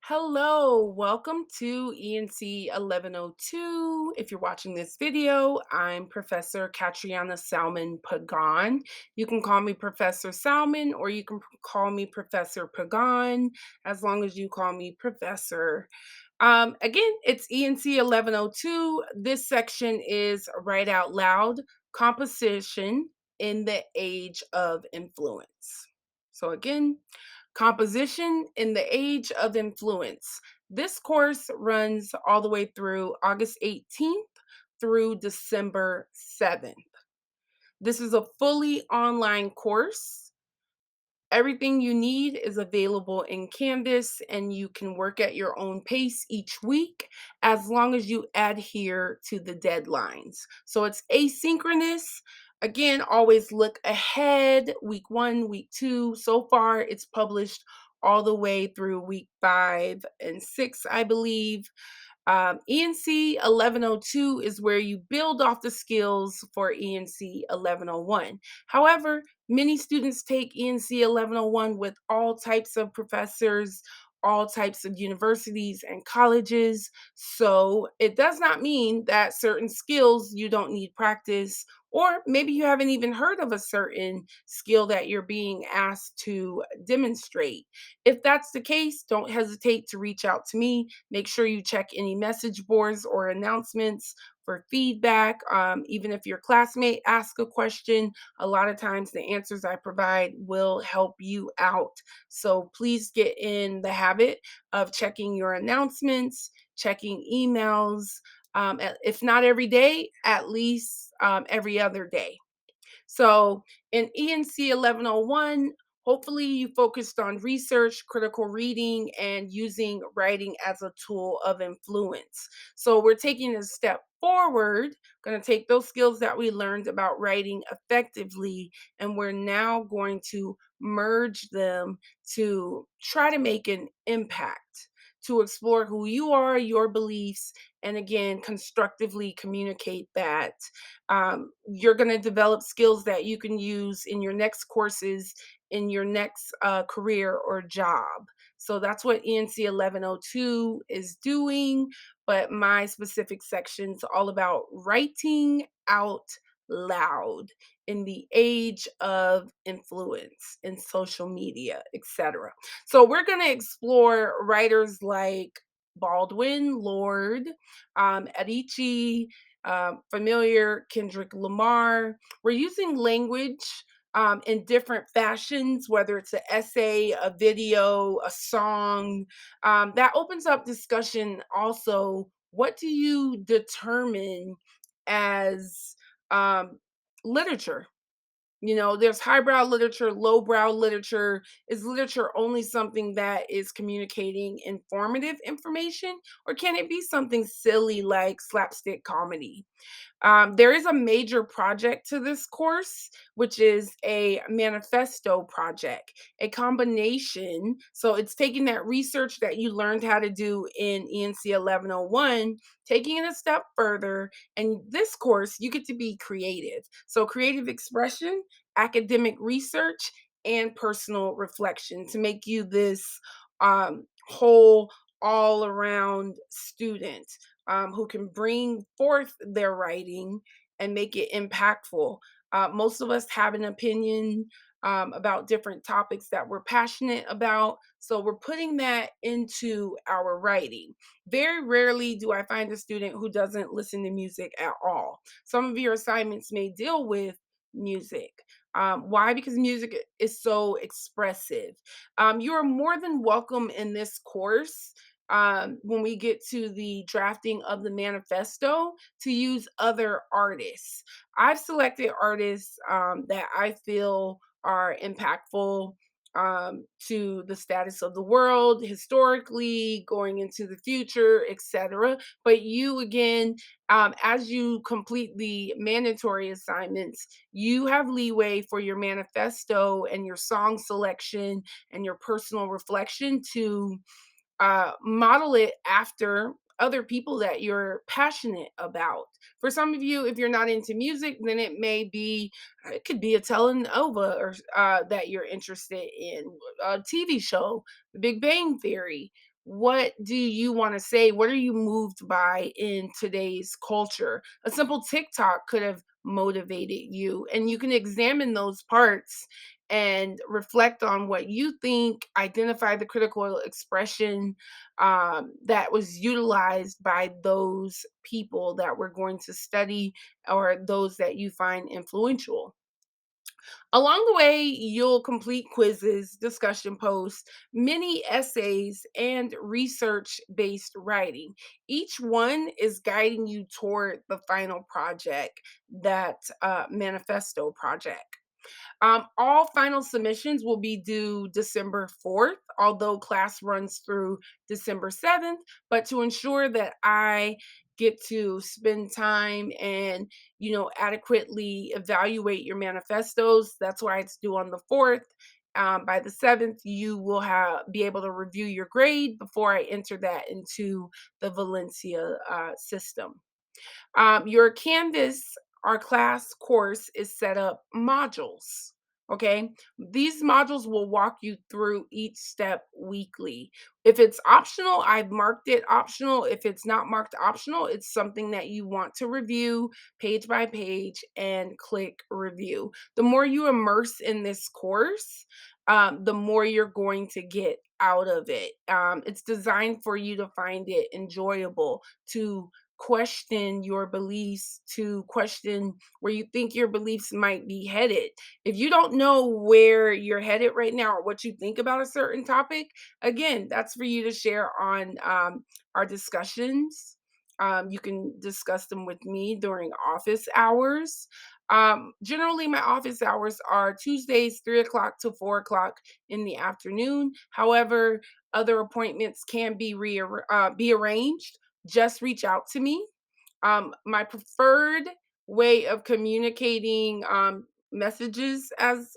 Hello, welcome to ENC 1102. If you're watching this video, I'm Professor Katriana Salmon Pagan. You can call me Professor Salmon or you can call me Professor Pagan as long as you call me Professor. Again, it's ENC 1102. This section is Write Out Loud Composition in the Age of Influence. So, again, Composition in the Age of Influence. This course runs all the way through August 18th through December 7th. This is a fully online course. Everything you need is available in Canvas, and you can work at your own pace each week as long as you adhere to the deadlines. So it's asynchronous. Again, always look ahead, week 1, week 2. So far, it's published all the way through week 5 and 6, I believe. ENC 1102 is where you build off the skills for ENC 1101. However, many students take ENC 1101 with all types of professors, all types of universities and colleges. So it does not mean that certain skills you don't need practice, or maybe you haven't even heard of a certain skill that you're being asked to demonstrate. If that's the case, don't hesitate to reach out to me. Make sure you check any message boards or announcements for feedback. Even if your classmate asks a question, a lot of times the answers I provide will help you out. So please get in the habit of checking your announcements, checking emails, if not every day, at least every other day. So in ENC 1101, hopefully you focused on research, critical reading, and using writing as a tool of influence. So we're taking a step forward, going to take those skills that we learned about writing effectively, and we're now going to merge them to try to make an impact, to explore who you are, your beliefs, and again, constructively communicate that. You're going to develop skills that you can use in your next courses, in your next career or job. So that's what ENC 1102 is doing. But my specific section's all about writing out loud in the age of influence in social media, etc. So we're going to explore writers like Baldwin, Lord, Adichie, familiar, Kendrick Lamar. We're using language in different fashions, whether it's an essay, a video, a song. That opens up discussion also. What do you determine as um, literature? There's highbrow literature, lowbrow literature. Is literature only something that is communicating informative information, or can it be something silly like slapstick comedy? There is a major project to this course, which is a manifesto project, a combination. So it's taking that research that you learned how to do in ENC 1101, taking it a step further. And this course, you get to be creative. So creative expression, academic research, and personal reflection to make you this whole all around student who can bring forth their writing and make it impactful. Most of us have an opinion about different topics that we're passionate about. So we're putting that into our writing. Very rarely do I find a student who doesn't listen to music at all. Some of your assignments may deal with music. Why? Because music is so expressive. You are more than welcome in this course when we get to the drafting of the manifesto to use other artists. I've selected artists that I feel are impactful to the status of the world historically, going into the future, etc. But you, again, as you complete the mandatory assignments, you have leeway for your manifesto and your song selection and your personal reflection to model it after other people that you're passionate about. For some of you, if you're not into music, then it could be a telenova or that you're interested in, a TV show, The Big Bang Theory. What do you want to say? What are you moved by in today's culture? A simple TikTok could have motivated you, and you can examine those parts and reflect on what you think, identify the critical expression that was utilized by those people that we're going to study or those that you find influential. Along the way, you'll complete quizzes, discussion posts, mini essays, and research based writing. Each one is guiding you toward the final project, that manifesto project. All final submissions will be due December 4th, although class runs through December 7th. But to ensure that I get to spend time and adequately evaluate your manifestos, that's why it's due on the 4th. By the 7th, you will have be able to review your grade before I enter that into the Valencia system. Your Canvas, our class course, is set up modules. Okay. These modules will walk you through each step weekly. If it's optional, I've marked it optional. If it's not marked optional, it's something that you want to review page by page and click review. The more you immerse in this course, the more you're going to get out of it. It's designed for you to find it enjoyable, to question your beliefs, to question where you think your beliefs might be headed. If you don't know where you're headed right now or what you think about a certain topic, again, that's for you to share on our discussions. You can discuss them with me during office hours. Generally, my office hours are Tuesdays, 3 o'clock to 4 o'clock in the afternoon. However, other appointments can be arranged. Just reach out to me. My preferred way of communicating messages, as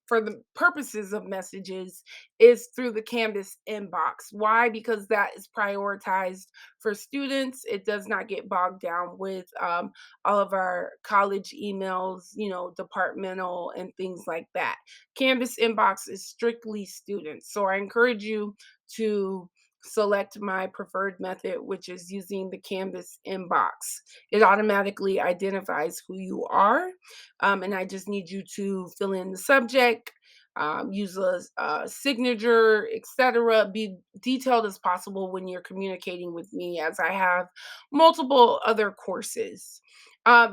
for the purposes of messages, is through the Canvas inbox. Why? Because that is prioritized for students. It does not get bogged down with all of our college emails, departmental and things like that. Canvas inbox is strictly students. So I encourage you to select my preferred method, which is using the Canvas inbox. It automatically identifies who you are, and I just need you to fill in the subject, use a signature, etc. Be detailed as possible when you're communicating with me, as I have multiple other courses.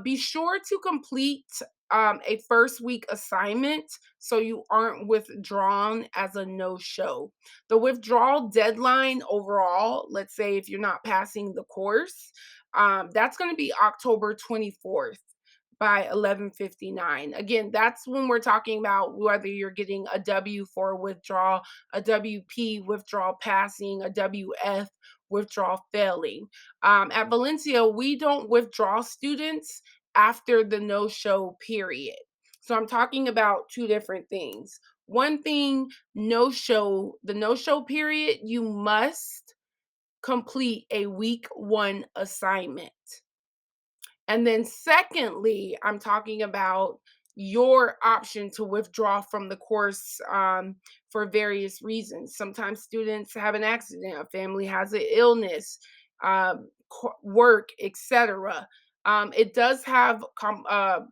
Be sure to complete a first week assignment so you aren't withdrawn as a no show. The withdrawal deadline overall, let's say if you're not passing the course, that's going to be October 24th by 11:59. Again, that's when we're talking about whether you're getting a W for withdrawal, a WP withdrawal passing, a WF withdrawal failing. At Valencia, we don't withdraw students after the no-show period. So I'm talking about two different things. One thing, the no-show period, you must complete a week 1 assignment. And then secondly, I'm talking about your option to withdraw from the course for various reasons. Sometimes students have an accident, a family has an illness, work, etc. It does have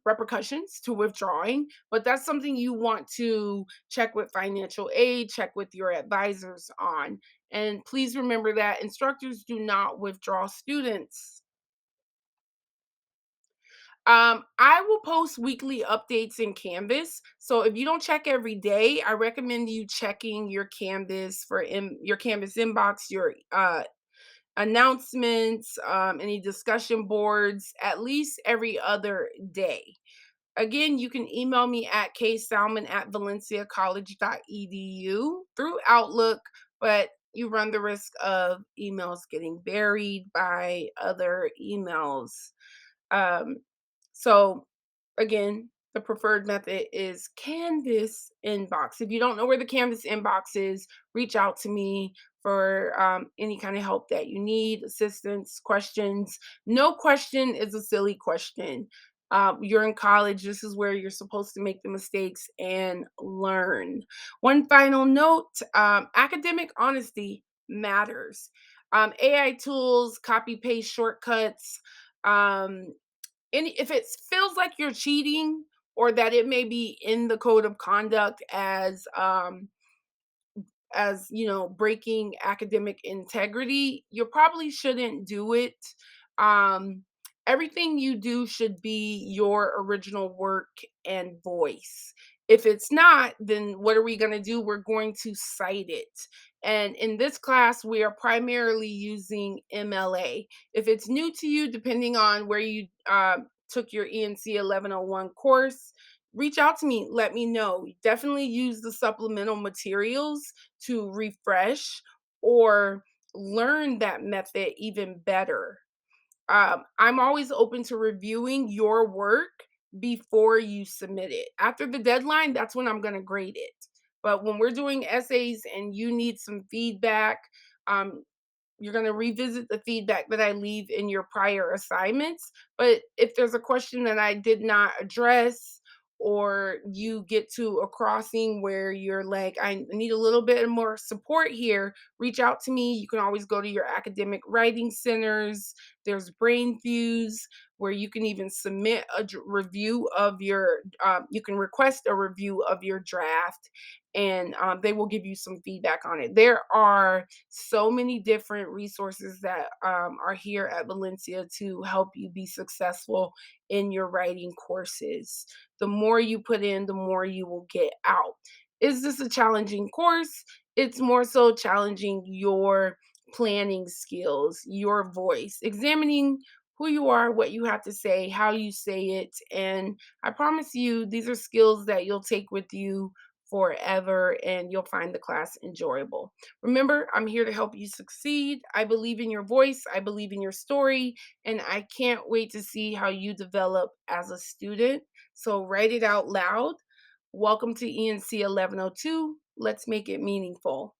repercussions to withdrawing, but that's something you want to check with financial aid, check with your advisors on. And please remember that instructors do not withdraw students. I will post weekly updates in Canvas. So if you don't check every day, I recommend you checking your Canvas your Canvas inbox, your announcements, any discussion boards, at least every other day. Again, you can email me at ksalmon@valenciacollege.edu through Outlook, but you run the risk of emails getting buried by other emails. Um, so again, the preferred method is Canvas inbox. If you don't know where the Canvas inbox is, reach out to me for any kind of help that you need, assistance, questions. No question is a silly question. You're in college. This is where you're supposed to make the mistakes and learn. One final note, academic honesty matters. AI tools, copy paste shortcuts, um, if it feels like you're cheating or that it may be in the code of conduct as breaking academic integrity, you probably shouldn't do it. um Everything you do should be your original work and voice. If it's not, then what are we going to do? We're going to cite it. And in this class we are primarily using MLA. If it's new to you, depending on where you took your ENC 1101 course, reach out to me, let me know. Definitely use the supplemental materials to refresh or learn that method even better. I'm always open to reviewing your work before you submit it. After the deadline, that's when I'm going to grade it. But when we're doing essays and you need some feedback, um, you're going to revisit the feedback that I leave in your prior assignments. But if there's a question that I did not address, or you get to a crossing where you're like, I need a little bit more support here, reach out to me. You can always go to your academic writing centers. There's Brain Fuse, where you can even submit a review of your, you can request a review of your draft, and they will give you some feedback on it. There are so many different resources that are here at Valencia to help you be successful in your writing courses. The more you put in, the more you will get out. Is this a challenging course? It's more so challenging your planning skills, your voice, examining who you are, what you have to say, how you say it. And I promise you, these are skills that you'll take with you forever and you'll find the class enjoyable. Remember, I'm here to help you succeed. I believe in your voice, I believe in your story, and I can't wait to see how you develop as a student. So write it out loud. Welcome to ENC 1102. Let's make it meaningful.